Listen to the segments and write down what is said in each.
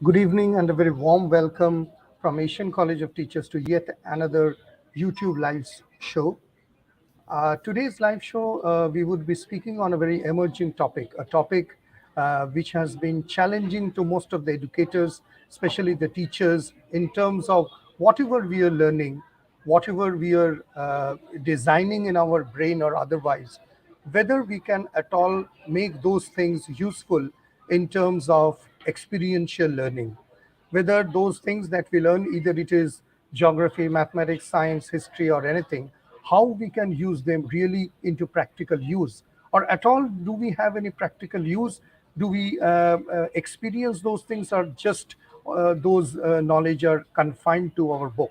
Good evening and a very warm welcome from Asian College of Teachers to yet another YouTube live show. Today's live show, we would be speaking on a very emerging topic, a topic which has been challenging to most of the educators, especially the teachers, in terms of whatever we are learning, whatever we are designing in our brain or otherwise, whether we can at all make those things useful in terms of experiential learning, whether those things that we learn, either it is geography, mathematics, science, history, or anything, how we can use them really into practical use, or at all do we have any practical use? Do we experience those things, or just those knowledge are confined to our book?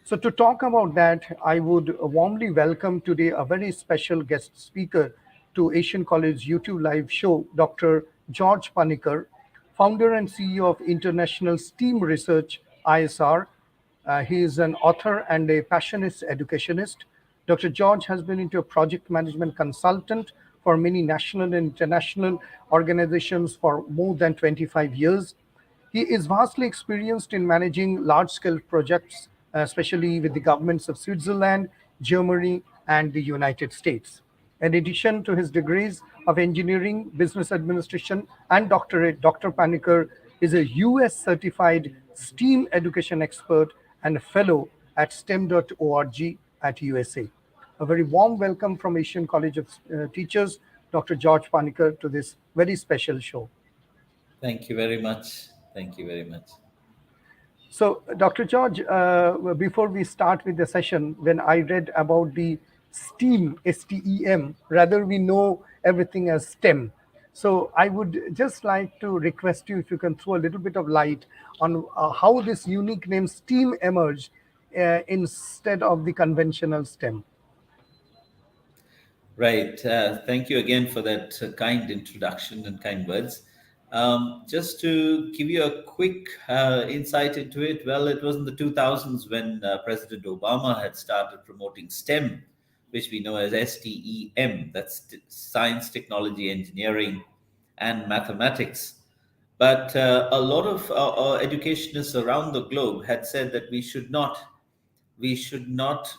So, to talk about that, I would warmly welcome today a very special guest speaker to Asian College YouTube live show, Dr. George Panicker, founder and CEO of International STEAM Research, ISR. He is an author and a passionate educationist. Dr. George has been into a project management consultant for many national and international organizations for more than 25 years. He is vastly experienced in managing large scale projects, especially with the governments of Switzerland, Germany, and the United States. In addition to his degrees of engineering, business administration, and doctorate, Dr. Panicker is a US certified STEAM education expert and a fellow at STEM.org at USA. A very warm welcome from Asian College of Teachers, Dr. George Panicker, to this very special show. Thank you very much. Thank you very much. So, Dr. George, before we start with the session, when I read about the STEAM, STEM, rather we know everything as STEM. So, I would just like to request you if you can throw a little bit of light on how this unique name STEAM emerged instead of the conventional STEM. Right. Thank you again for that kind introduction and kind words. Just to give you a quick insight into it, well, it was in the 2000s when President Obama had started promoting STEM, which we know as STEM, that's science, technology, engineering, and mathematics. But a lot of educationists around the globe had said that we should not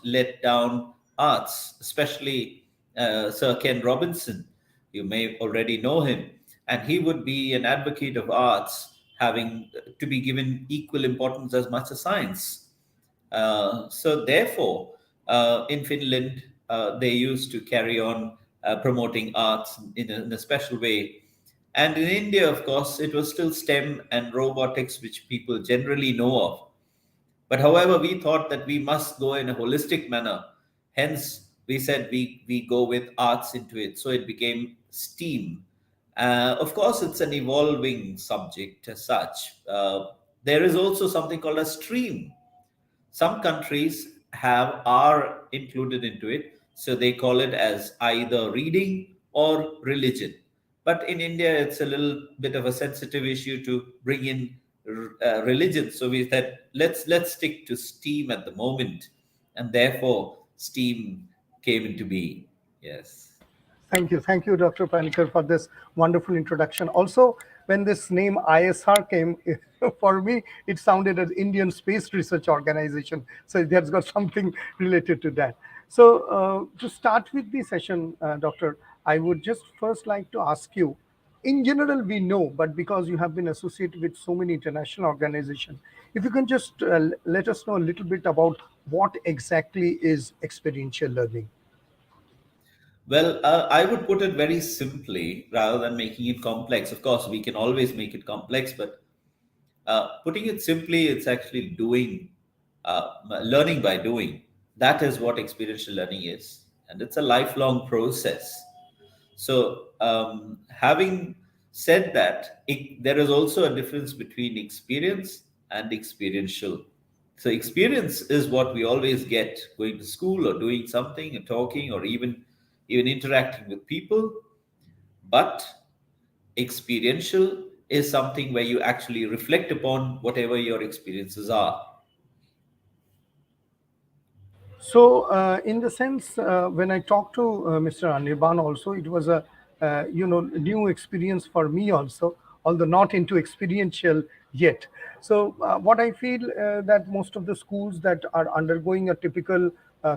let down arts, especially Sir Ken Robinson. You may already know him. And he would be an advocate of arts having to be given equal importance as much as science. So, therefore, in Finland, they used to carry on promoting arts in a special way. And in India, of course, it was still STEM and robotics, which people generally know of. But however, we thought that we must go in a holistic manner. Hence, we said we go with arts into it. So it became STEAM. Of course, it's an evolving subject as such. There is also something called a stream. Some countries have R included into it, so they call it as either reading or religion. But in India, it's a little bit of a sensitive issue to bring in religion. So we said let's stick to STEAM at the moment, and therefore STEAM came into being. Yes. Thank you, Dr. Panicker, for this wonderful introduction. Also, when this name ISR came, for me, it sounded as Indian Space Research Organization. So that's got something related to that. So to start with the session, Doctor, I would just first like to ask you, in general, we know, but because you have been associated with so many international organizations, if you can just let us know a little bit about what exactly is experiential learning. Well, I would put it very simply rather than making it complex. Of course, we can always make it complex, but putting it simply, it's actually learning by doing. That is what experiential learning is. And it's a lifelong process. So, having said that, there is also a difference between experience and experiential. So, experience is what we always get going to school or doing something and talking or even interacting with people. But experiential is something where you actually reflect upon whatever your experiences are. So, in the sense, when I talked to Mr. Anirban also, it was a new experience for me also. although not into experiential yet. So what I feel that most of the schools that are undergoing a typical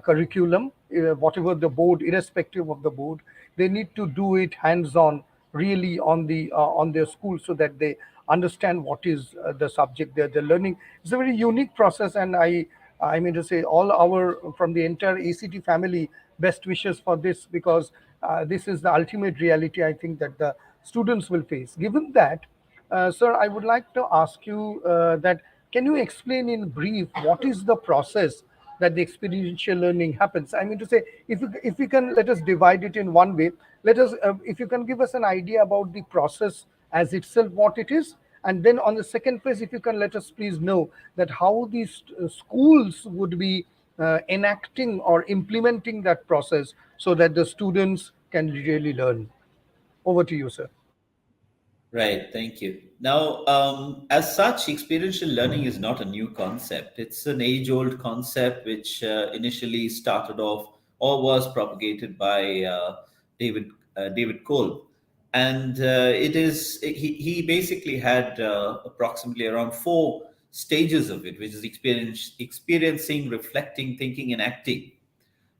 curriculum, whatever the board, irrespective of the board, they need to do it hands-on, really on their school, so that they understand what is the subject they're learning. It's a very unique process, and I mean to say all our from the entire ACT family best wishes for this, because this is the ultimate reality I think that the students will face. Given that, sir, I would like to ask you that can you explain in brief what is the process that the experiential learning happens? I mean to say, if you can let us divide it in one way, let us if you can give us an idea about the process as itself, what it is, and then on the second phase, if you can let us please know that how these schools would be enacting or implementing that process so that the students can really learn. Over to you, sir. Right, thank you. Now, as such, experiential learning is not a new concept. It's an age old concept which initially started off or was propagated by David Cole. And he basically had approximately around four stages of it, which is experiencing, reflecting, thinking, and acting.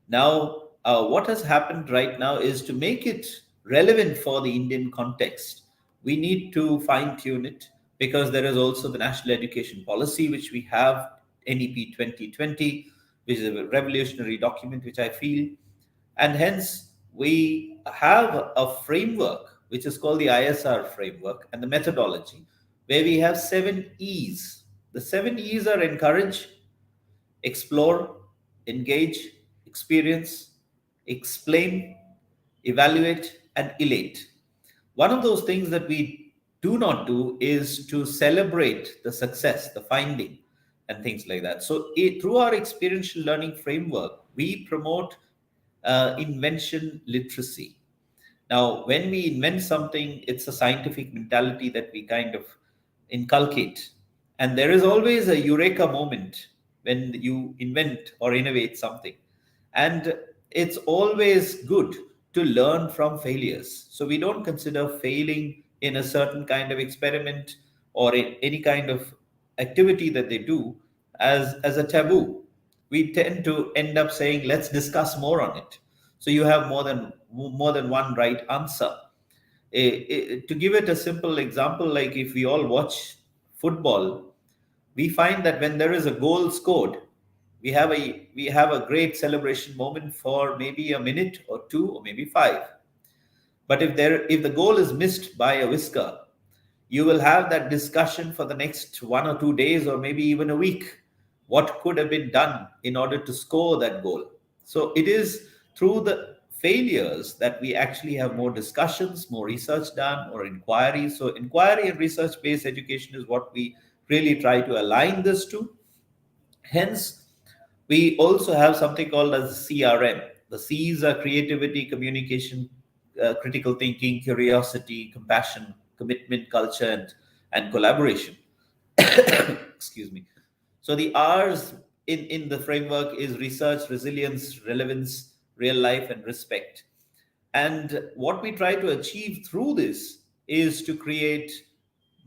Now, what has happened right now is to make it relevant for the Indian context, we need to fine tune it because there is also the National Education Policy, which we have, NEP 2020, which is a revolutionary document, which I feel. And hence, we have a framework, which is called the ISR framework and the methodology, where we have 7 E's. The 7 E's are encourage, explore, engage, experience, explain, evaluate, and elate. One of those things that we do not do is to celebrate the success, the finding, and things like that. So, through our experiential learning framework, we promote invention literacy. Now, when we invent something, it's a scientific mentality that we kind of inculcate. And there is always a eureka moment when you invent or innovate something. And it's always good to learn from failures. So we don't consider failing in a certain kind of experiment or in any kind of activity that they do as a taboo. We tend to end up saying, let's discuss more on it. So you have more than one right answer. To give it a simple example, like if we all watch football, we find that when there is a goal scored, we have a great celebration moment for maybe a minute or two or maybe five. But if the goal is missed by a whisker, you will have that discussion for the next 1 or 2 days or maybe even a week. What could have been done in order to score that goal? So it is through the failures that we actually have more discussions, more research done, or inquiry. So inquiry and research based education is what we really try to align this to. Hence, we also have something called as CRM. The C's are creativity, communication, critical thinking, curiosity, compassion, commitment, culture, and collaboration. Excuse me. So the R's in the framework is research, resilience, relevance, real life, and respect. And what we try to achieve through this is to create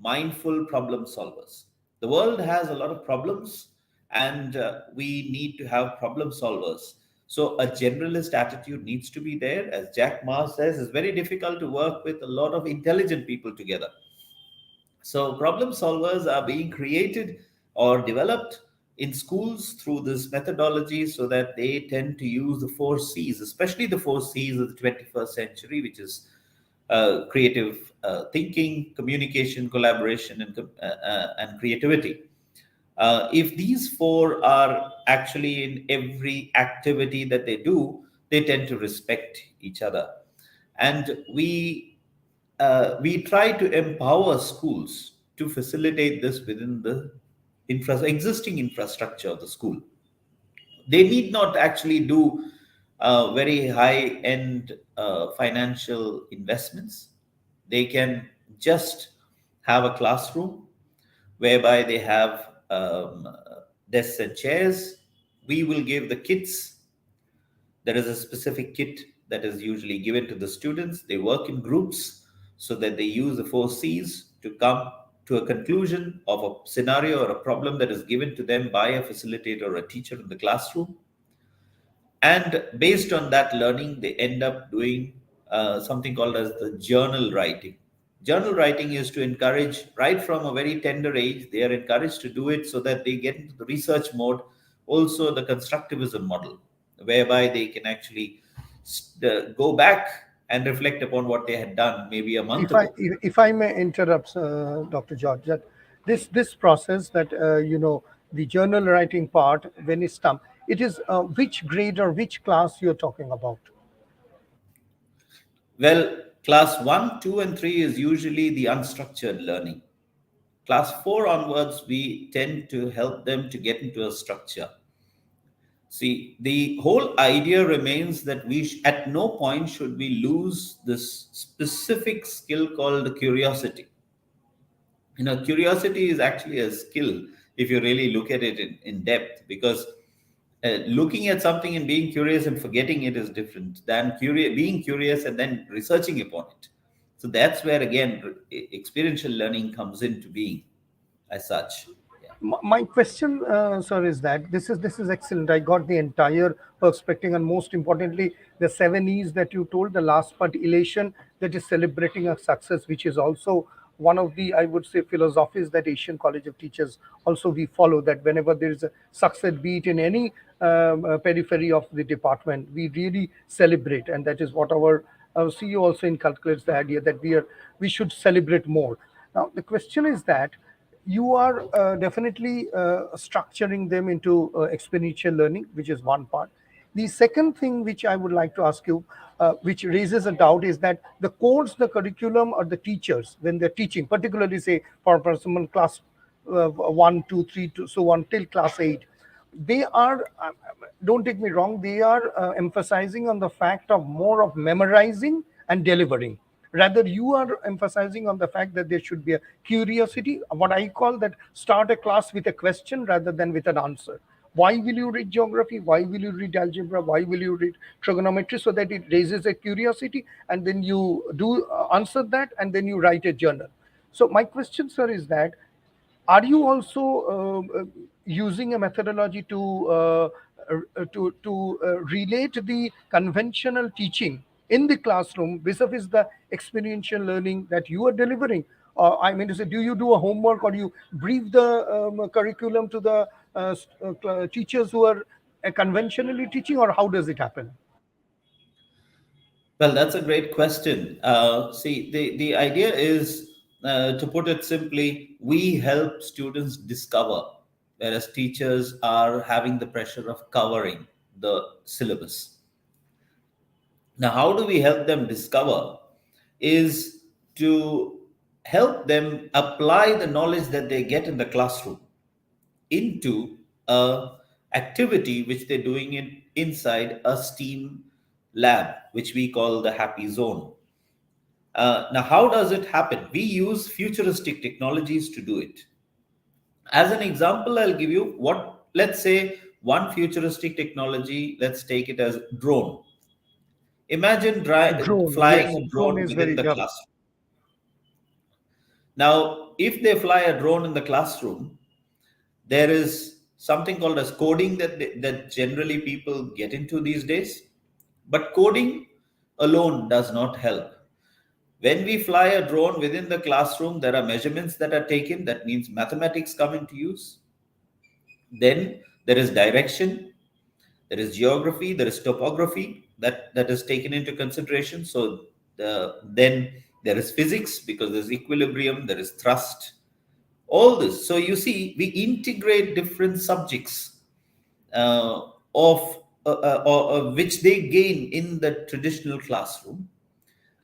mindful problem solvers. The world has a lot of problems, and we need to have problem solvers. So, a generalist attitude needs to be there. As Jack Ma says, it's very difficult to work with a lot of intelligent people together. So, problem solvers are being created or developed in schools through this methodology so that they tend to use the 4 C's, especially the 4 C's of the 21st century, which is creative thinking, communication, collaboration, and creativity. If these four are actually in every activity that they do, they tend to respect each other. And we try to empower schools to facilitate this within the existing infrastructure of the school. They need not actually do very high end financial investments. They can just have a classroom whereby they have desks and chairs. We will give the kits. There is a specific kit that is usually given to the students. They work in groups so that they use the 4 C's. to come to a conclusion of a scenario or a problem that is given to them by a facilitator or a teacher in the classroom. And based on that learning, they end up doing something called as the journal writing. Journal writing is to encourage, right from a very tender age, they are encouraged to do it so that they get into the research mode, also the constructivism model, whereby they can actually go back and reflect upon what they had done maybe a month ago. If I may interrupt, Dr. George, that this process that the journal writing part, when it's done, it is which grade or which class you're talking about? Well, class 1, 2, and 3 is usually the unstructured learning. Class 4 onwards, we tend to help them to get into a structure. See, the whole idea remains that at no point should we lose this specific skill called curiosity. Curiosity is actually a skill if you really look at it in depth, because looking at something and being curious and forgetting it is different than being curious and then researching upon it. So that's where, again, experiential learning comes into being as such. Yeah. My question, sir, is that this is excellent. I got the entire perspective, and most importantly, the 7 E's that you told. The last part, elation, that is celebrating a success, which is also one of the, I would say, philosophies that Asian College of Teachers also we follow. That whenever there is a success, be it in any periphery of the department, we really celebrate, and that is what our CEO also inculcates the idea that we should celebrate more. Now, the question is that you are definitely structuring them into experiential learning, which is one part. The second thing which I would like to ask you, which raises a doubt, is that the course, the curriculum, or the teachers, when they're teaching, particularly say for someone class 1, 2, 3, so on till class 8, they are, don't take me wrong, they are emphasizing on the fact of more of memorizing and delivering. Rather, you are emphasizing on the fact that there should be a curiosity, what I call that, start a class with a question rather than with an answer. Why will you read geography? Why will you read algebra? Why will you read trigonometry? So that it raises a curiosity, and then you do answer that, and then you write a journal. So my question, sir, is that are you also using a methodology to relate the conventional teaching in the classroom vis-a-vis the experiential learning that you are delivering? I mean to say, do you do a homework, or you brief the curriculum to the teachers who are conventionally teaching, or how does it happen? Well, that's a great question. See, the idea is, to put it simply, we help students discover, whereas teachers are having the pressure of covering the syllabus. Now, how do we help them discover? Is to help them apply the knowledge that they get in the classroom into a activity which they're doing inside a STEAM lab, which we call the happy zone. Now, how does it happen? We use futuristic technologies to do it. As an example, I'll give you what, let's say, one futuristic technology, let's take it as drone. Imagine Drone, flying yes, a drone drone is within very the classroom. Now, if they fly a drone in the classroom, there is something called as coding that generally people get into these days. But coding alone does not help. When we fly a drone within the classroom, there are measurements that are taken. That means mathematics come into use. Then there is direction, there is geography, there is topography that is taken into consideration. So then there is physics, because there's equilibrium, there is thrust, all this. So you see, we integrate different subjects which they gain in the traditional classroom,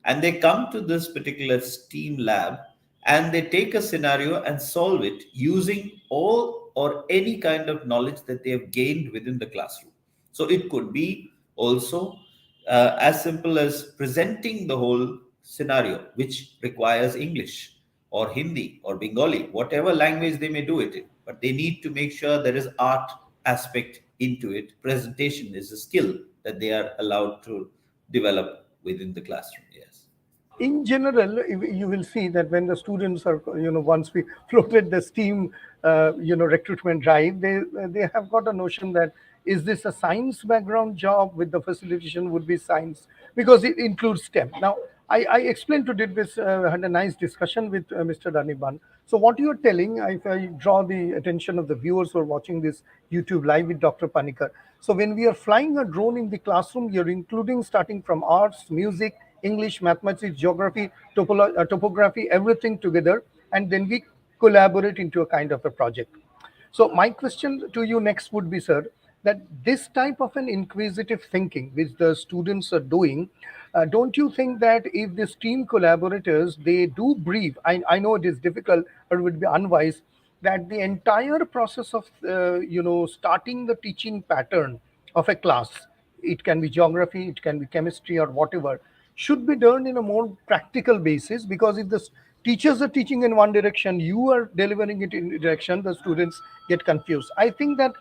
and they come to this particular STEAM lab and they take a scenario and solve it using all or any kind of knowledge that they have gained within the classroom. So it could be also as simple as presenting the whole scenario, which requires English or Hindi or Bengali, whatever language they may do it in. But they need to make sure there is art aspect into it. Presentation is a skill that they are allowed to develop within the classroom. Yes. In general, you will see that when the students are, once we floated the STEAM, recruitment drive, they have got a notion that is this a science background job with the facilitation would be science because it includes STEM. Now, I explained to did this, had a nice discussion with Mr. Daniban. So what you're telling, if I draw the attention of the viewers who are watching this YouTube live with Dr. Panicker. So when we are flying a drone in the classroom, you're including starting from arts, music, English, mathematics, geography, topography, everything together, and then we collaborate into a kind of a project. So my question to you next would be, sir, that this type of an inquisitive thinking which the students are doing, don't you think that if these team collaborators, they do brief, I know it is difficult or it would be unwise, that the entire process of, starting the teaching pattern of a class, it can be geography, it can be chemistry or whatever, should be done in a more practical basis, because if the teachers are teaching in one direction, you are delivering it in a direction, the students get confused. I think that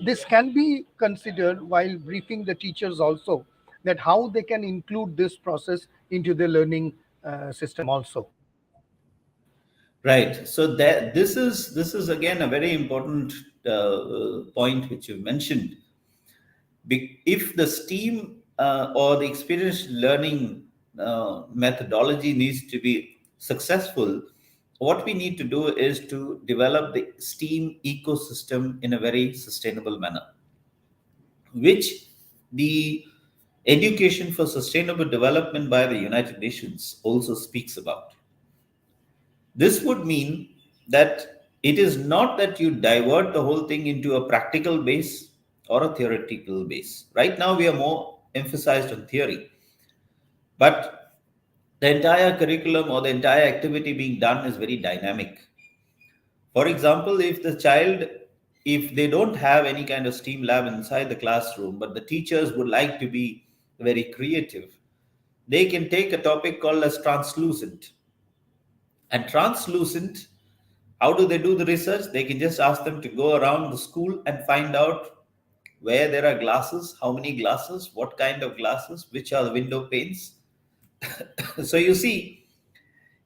this can be considered while briefing the teachers also, that how they can include this process into the learning system also. Right. So that this is again a very important point which you mentioned. If the STEAM or the experiential learning methodology needs to be successful, what we need to do is to develop the STEAM ecosystem in a very sustainable manner, which the Education for Sustainable Development by the United Nations also speaks about. This would mean that it is not that you divert the whole thing into a practical base or a theoretical base. Right now, we are more emphasized on theory, but the entire curriculum or the entire activity being done is very dynamic. For example, if they don't have any kind of STEAM lab inside the classroom, but the teachers would like to be very creative, they can take a topic called as translucent. And translucent, how do they do the research? They can just ask them to go around the school and find out where there are glasses, how many glasses, what kind of glasses, which are the window panes. So you see,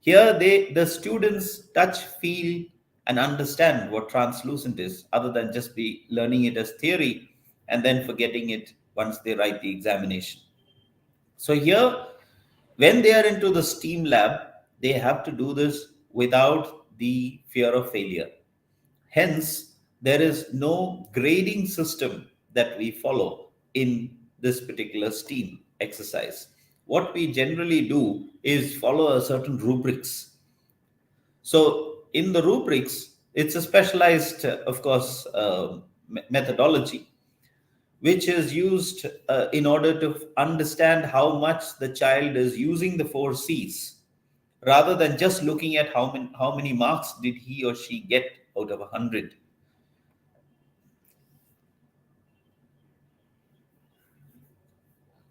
here the students touch, feel, and understand what translucent is, other than just be learning it as theory and then forgetting it once they write the examination. So here, when they are into the STEAM lab, they have to do this without the fear of failure. Hence, there is no grading system that we follow in this particular STEAM exercise. What we generally do is follow a certain rubrics. So, in the rubrics, it's a specialized, of course, methodology which is used in order to understand how much the child is using the four C's, rather than just looking at how many marks did he or she get out of 100.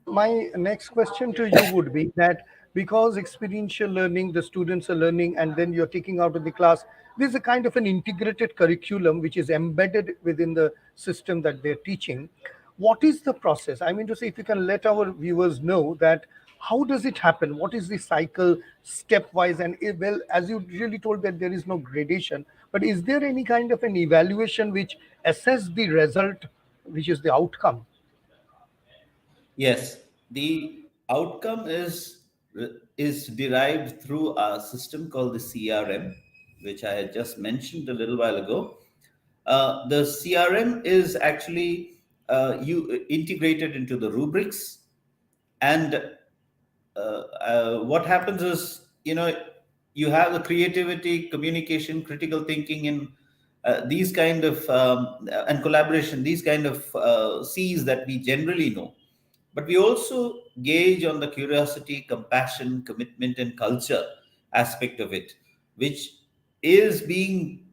My next question to you would be that because experiential learning, the students are learning, and then you're taking out of the class, there's a kind of an integrated curriculum which is embedded within the system that they're teaching. What is the process? I mean to say, if you can let our viewers know that how does it happen? What is the cycle stepwise? And well, as you really told that there is no gradation, but is there any kind of an evaluation which assess the result, which is the outcome? Yes, the outcome is derived through a system called the CRM, which I had just mentioned a little while ago. The CRM is actually you integrated into the rubrics, and what happens is, you have the creativity, communication, critical thinking, and these kind of and collaboration, these kind of C's that we generally know. But we also gauge on the curiosity, compassion, commitment, and culture aspect of it, which is being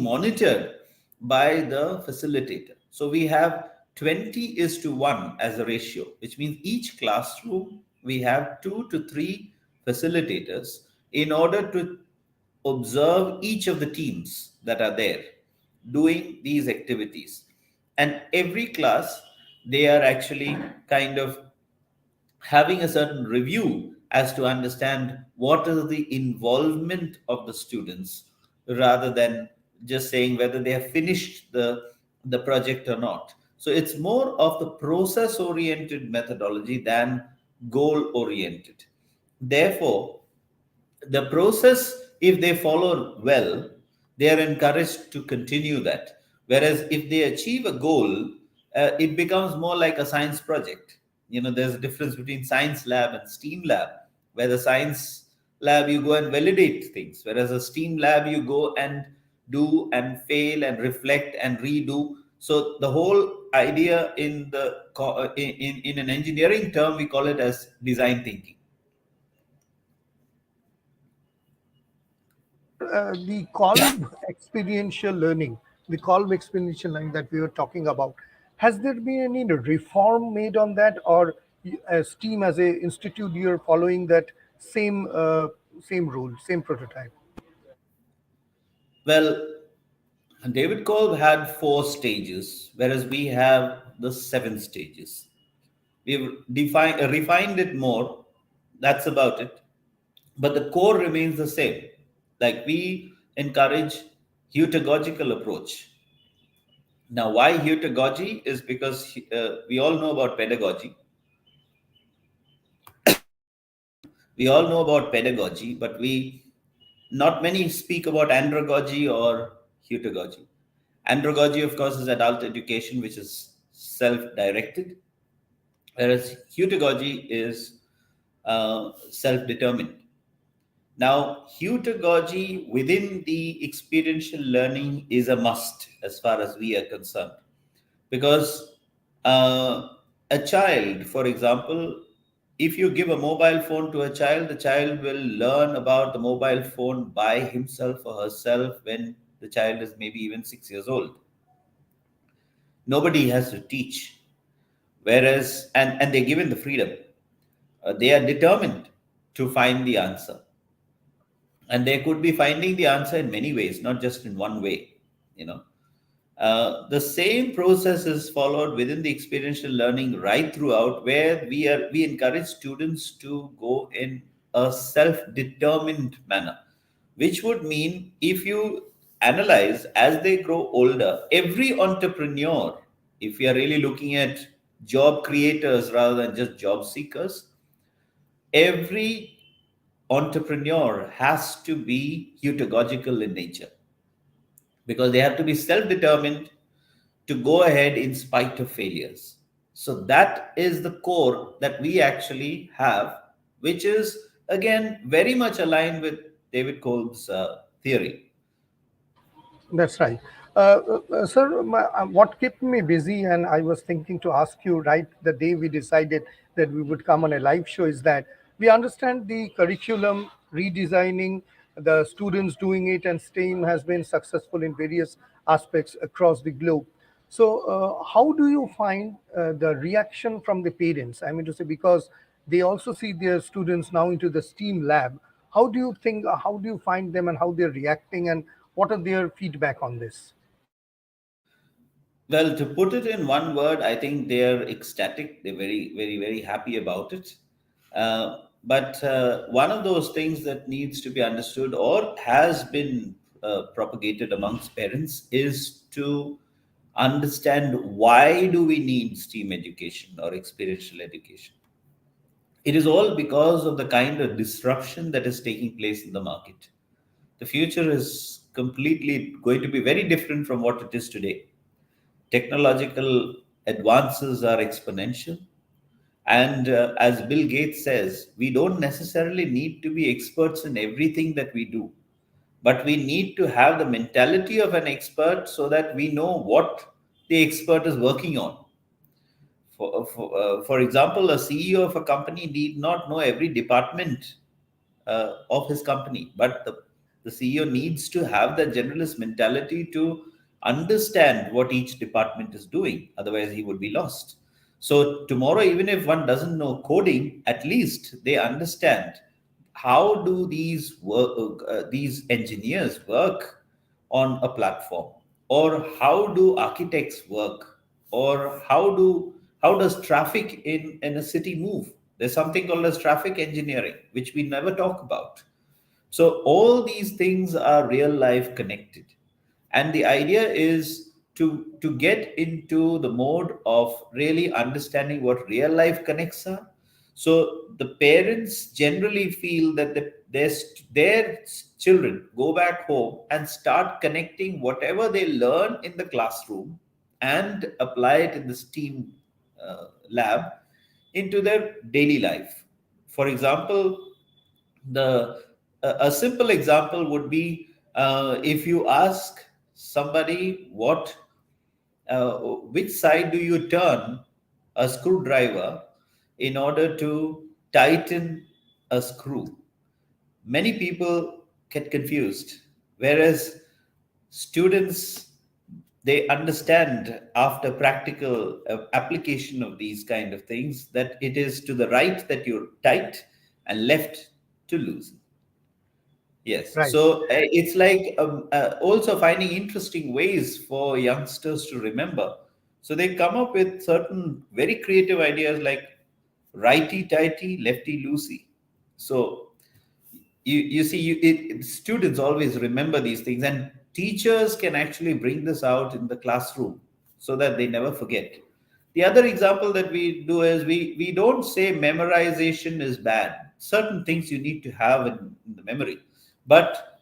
monitored by the facilitator. So we have 20 is to 1 as a ratio, which means each classroom we have 2 to 3 facilitators in order to observe each of the teams that are there doing these activities. And every class, they are actually kind of having a certain review as to understand what is the involvement of the students, rather than just saying whether they have finished the project or not. So it's more of the process oriented methodology than goal oriented. Therefore, the process, if they follow well, they are encouraged to continue that. Whereas if they achieve a goal, it becomes more like a science project. There's a difference between science lab and STEAM lab, where the science lab you go and validate things, whereas a STEAM lab you go and do and fail and reflect and redo. So the whole idea in an engineering term, we call it as design thinking. The Kolb experiential learning, the Kolb experiential learning that we were talking about, has there been any reform made on that, or as team as a institute you're following that same rule, same prototype? Well, David Kolb had 4 stages, whereas we have the 7 stages. We've refined it more. That's about it. But the core remains the same. Like, we encourage heutagogical approach. Now, why heutagogy is because we all know about pedagogy. We all know about pedagogy, but we not many speak about andragogy or heutagogy. Andragogy, of course, is adult education, which is self-directed, whereas heutagogy is self-determined. Now, heutagogy within the experiential learning is a must as far as we are concerned, because uh, a child, for example, if you give a mobile phone to a child, the child will learn about the mobile phone by himself or herself when the child is maybe even 6 years old. Nobody has to teach. Whereas, and they're given the freedom, they are determined to find the answer. And they could be finding the answer in many ways, not just in one way. You know, the same process is followed within the experiential learning right throughout, where we encourage students to go in a self-determined manner, which would mean, if you analyze as they grow older, every entrepreneur, if we are really looking at job creators rather than just job seekers, every entrepreneur has to be heutagogical in nature, because they have to be self determined to go ahead in spite of failures. So that is the core that we actually have, which is again very much aligned with David Kolb's theory. That's right. Sir, what kept me busy, and I was thinking to ask you right the day we decided that we would come on a live show, is that we understand the curriculum redesigning, the students doing it, and STEAM has been successful in various aspects across the globe. So, how do you find the reaction from the parents? I mean to say, because they also see their students now into the STEAM lab. How do you think? How do you find them, and how they're reacting, and what are their feedback on this? Well, to put it in one word, I think they're ecstatic. They're very, very, very happy about it. But one of those things that needs to be understood, or has been propagated amongst parents, is to understand, why do we need STEAM education or experiential education? It is all because of the kind of disruption that is taking place in the market. The future is completely going to be very different from what it is today. Technological advances are exponential. And as Bill Gates says, we don't necessarily need to be experts in everything that we do, but we need to have the mentality of an expert so that we know what the expert is working on. For example, a CEO of a company need not know every department of his company, but the CEO needs to have that generalist mentality to understand what each department is doing. Otherwise, he would be lost. So tomorrow, even if one doesn't know coding, at least they understand how do these engineers work on a platform, or how do architects work, or how does traffic in a city move? There's something called as traffic engineering, which we never talk about. So all these things are real life connected. And the idea is to get into the mode of really understanding what real life connects are. So the parents generally feel that their children go back home and start connecting whatever they learn in the classroom and apply it in the STEAM lab into their daily life. For example, the a simple example would be, if you ask somebody which side do you turn a screwdriver in order to tighten a screw, many people get confused, whereas students, they understand after practical application of these kind of things that it is to the right that you tight and left to loosen. Yes. Right. So it's like also finding interesting ways for youngsters to remember. So they come up with certain very creative ideas like righty tighty, lefty loosey. So you see, students always remember these things, and teachers can actually bring this out in the classroom so that they never forget. The other example that we do is we don't say memorization is bad. Certain things you need to have in the memory, but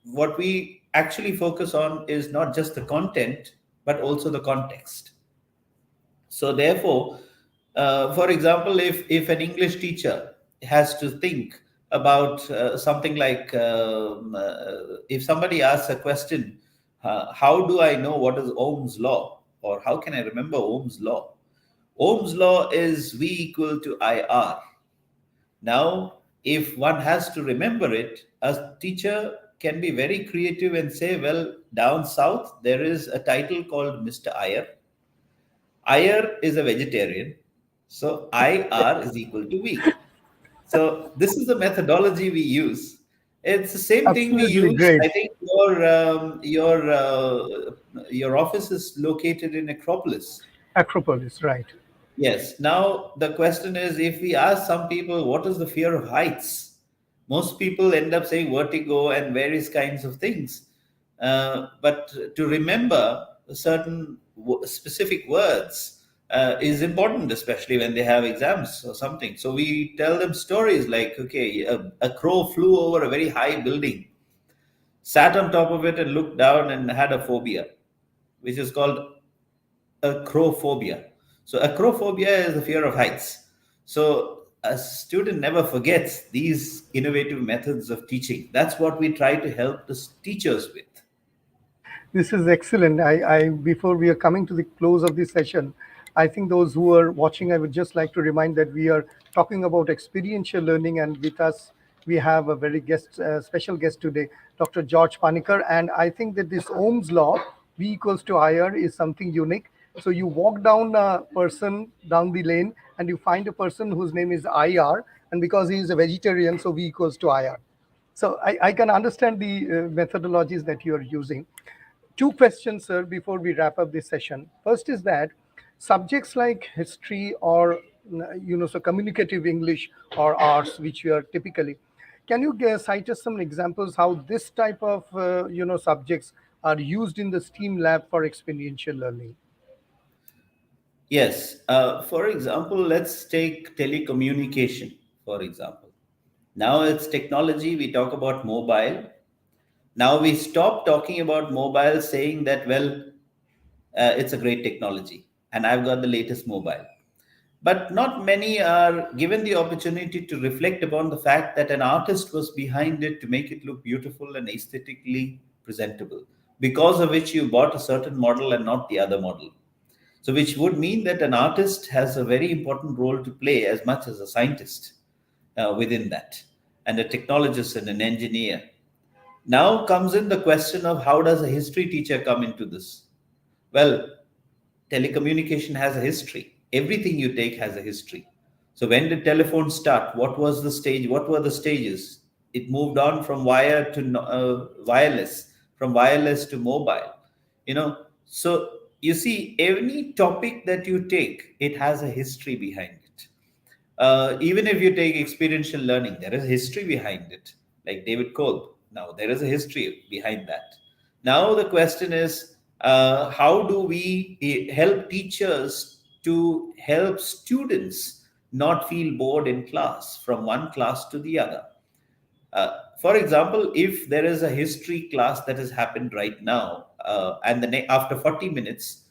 what we actually focus on is not just the content but also the context. So therefore, for example, if an English teacher has to think about something like, if somebody asks a question, how do I know what is Ohm's law, or how can I remember Ohm's law? Ohm's law is V equal to IR. Now, if one has to remember it, a teacher can be very creative and say, well, down south there is a title called Mr. Iyer. Iyer is a vegetarian, so IR is equal to V. So this is the methodology we use. It's the same thing we Absolutely use. great. I think your office is located in Acropolis. Acropolis, right. Yes. Now, the question is, if we ask some people what is the fear of heights, most people end up saying vertigo and various kinds of things. But to remember certain specific words is important, especially when they have exams or something. So we tell them stories like, okay, a crow flew over a very high building, sat on top of it, and looked down and had a phobia, which is called acrophobia. So acrophobia is the fear of heights. So a student never forgets these innovative methods of teaching. That's what we try to help the teachers with. This is excellent. Before we are coming to the close of this session, I think those who are watching, I would just like to remind that we are talking about experiential learning, and with us we have a very special guest today, Dr. George Panicker. And I think that this Ohm's law, V equals to IR, is something unique. So you walk down a person down the lane, and you find a person whose name is IR, and because he is a vegetarian, so V equals to IR. So I can understand the methodologies that you are using. Two questions, sir, before we wrap up this session. First is that subjects like history or so communicative English or arts, which you are typically, can you cite us some examples how this type of subjects are used in the STEAM lab for experiential learning? Yes. For example, let's take telecommunication, for example. Now it's technology. We talk about mobile. Now we stop talking about mobile saying that, well, it's a great technology and I've got the latest mobile. But not many are given the opportunity to reflect upon the fact that an artist was behind it to make it look beautiful and aesthetically presentable, because of which you bought a certain model and not the other model. So, which would mean that an artist has a very important role to play as much as a scientist within that, and a technologist and an engineer. Now comes in the question of how does a history teacher come into this? Well, telecommunication has a history. Everything you take has a history. So when did telephone start? What was the stage? What were the stages? It moved on from wire to wireless, from wireless to mobile. So you see, any topic that you take, it has a history behind it. Even if you take experiential learning, there is history behind it, like David Kolb. Now, there is a history behind that. Now, the question is, how do we help teachers to help students not feel bored in class from one class to the other? For example, if there is a history class that has happened right now, and after 40 minutes,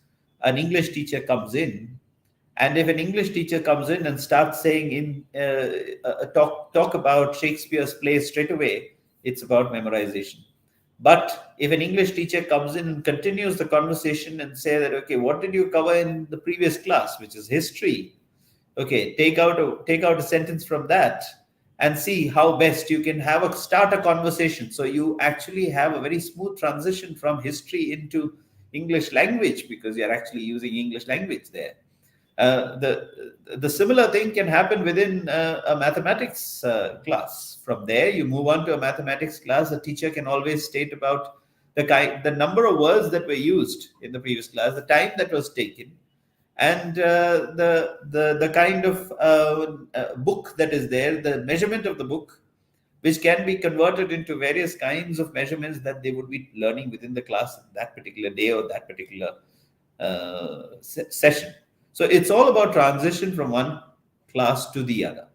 an English teacher comes in, and if an English teacher comes in and starts saying talk about Shakespeare's play straight away, it's about memorization. But if an English teacher comes in and continues the conversation and say that, okay, what did you cover in the previous class, which is history? Okay, take out a sentence from that and see how best you can start a conversation. So you actually have a very smooth transition from history into English language, because you're actually using English language there. The similar thing can happen within a mathematics class. From there, you move on to a mathematics class. A teacher can always state about the number of words that were used in the previous class, the time that was taken, and the kind of book that is there, the measurement of the book, which can be converted into various kinds of measurements that they would be learning within the class that particular day or that particular session. So it's all about transition from one class to the other.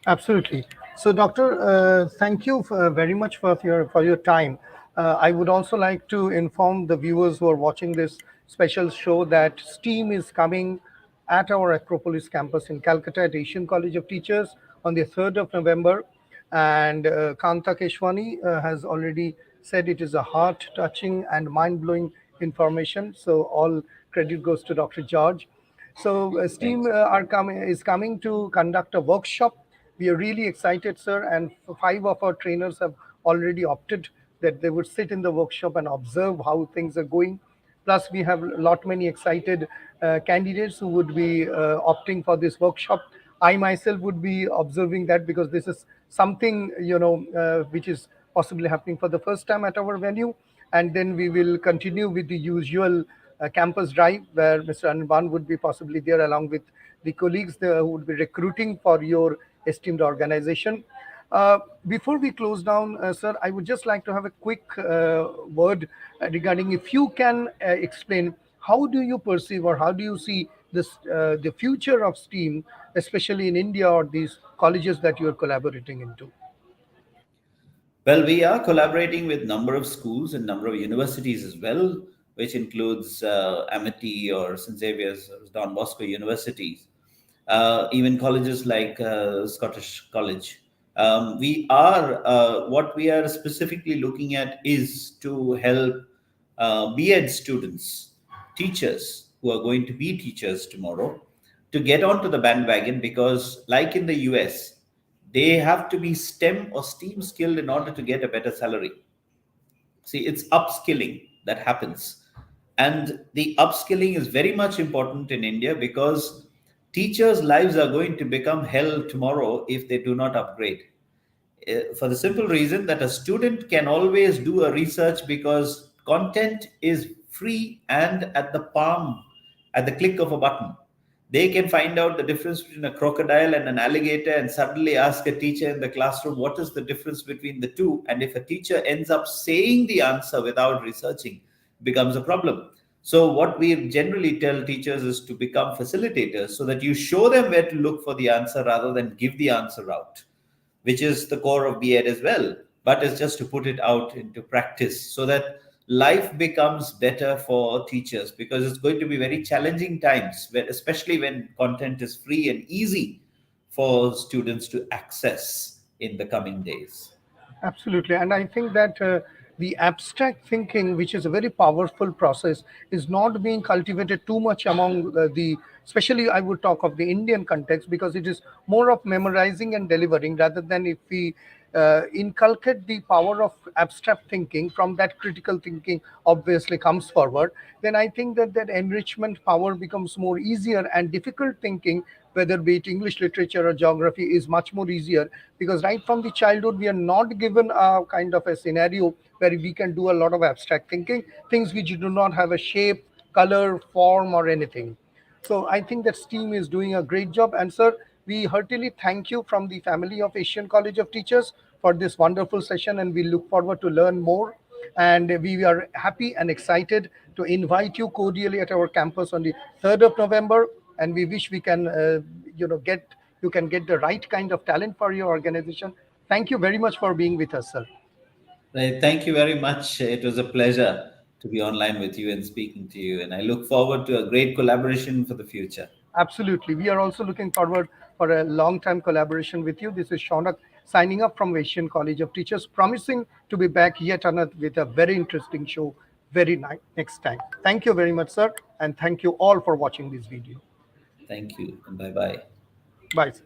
Absolutely. So, Doctor, thank you very much for your time. I would also like to inform the viewers who are watching this special show that STEAM is coming at our Acropolis campus in Calcutta at Asian College of Teachers on the 3rd of November. And Kanta Keshwani has already said it is a heart-touching and mind-blowing information. So all credit goes to Dr. George. So STEAM Thanks. is coming to conduct a workshop. We are really excited, sir, and five of our trainers have already opted that they would sit in the workshop and observe how things are going. Plus, we have a lot many excited candidates who would be opting for this workshop. I myself would be observing that because this is something which is possibly happening for the first time at our venue, and then we will continue with the usual campus drive where Mr. Anban would be possibly there along with the colleagues who would be recruiting for your esteemed organization. Before we close down, sir, I would just like to have a quick word regarding if you can explain how do you perceive or how do you see the future of STEAM, especially in India or these colleges that you are collaborating into. Well, we are collaborating with number of schools and number of universities as well, which includes Amity or St. Xavier's or Don Bosco universities, even colleges like Scottish College. What we are specifically looking at is to help B.Ed students, teachers who are going to be teachers tomorrow, to get onto the bandwagon, because, like in the US, they have to be STEM or STEAM skilled in order to get a better salary. See, it's upskilling that happens. And the upskilling is very much important in India, because teachers' lives are going to become hell tomorrow if they do not upgrade. For the simple reason that a student can always do a research, because content is free and at the click of a button. They can find out the difference between a crocodile and an alligator and suddenly ask a teacher in the classroom, what is the difference between the two? And if a teacher ends up saying the answer without researching, it becomes a problem. So, what we generally tell teachers is to become facilitators, so that you show them where to look for the answer rather than give the answer out, which is the core of B.Ed as well, but it's just to put it out into practice so that life becomes better for teachers, because it's going to be very challenging times, especially when content is free and easy for students to access in the coming days. Absolutely. And I think that the abstract thinking, which is a very powerful process, is not being cultivated too much among especially I would talk of the Indian context, because it is more of memorizing and delivering rather than if we inculcate the power of abstract thinking from that critical thinking obviously comes forward, then I think that that enrichment power becomes more easier, and difficult thinking, whether be it English literature or geography, is much more easier, because right from the childhood we are not given a kind of a scenario where we can do a lot of abstract thinking, things which do not have a shape, color, form, or anything. So I think that STEAM is doing a great job. And sir, We heartily thank you from the family of Asian College of Teachers for this wonderful session, and we look forward to learn more. And we are happy and excited to invite you cordially at our campus on the 3rd of November. And we wish we can, get you can get the right kind of talent for your organization. Thank you very much for being with us, sir. Right. Thank you very much. It was a pleasure to be online with you and speaking to you. And I look forward to a great collaboration for the future. Absolutely. We are also looking forward for a long-term collaboration with you. This is Shaunak signing up from Asian College of Teachers, promising to be back yet another with a very interesting show next time. Thank you very much, sir, and thank you all for watching this video. Thank you and bye bye. Bye, sir.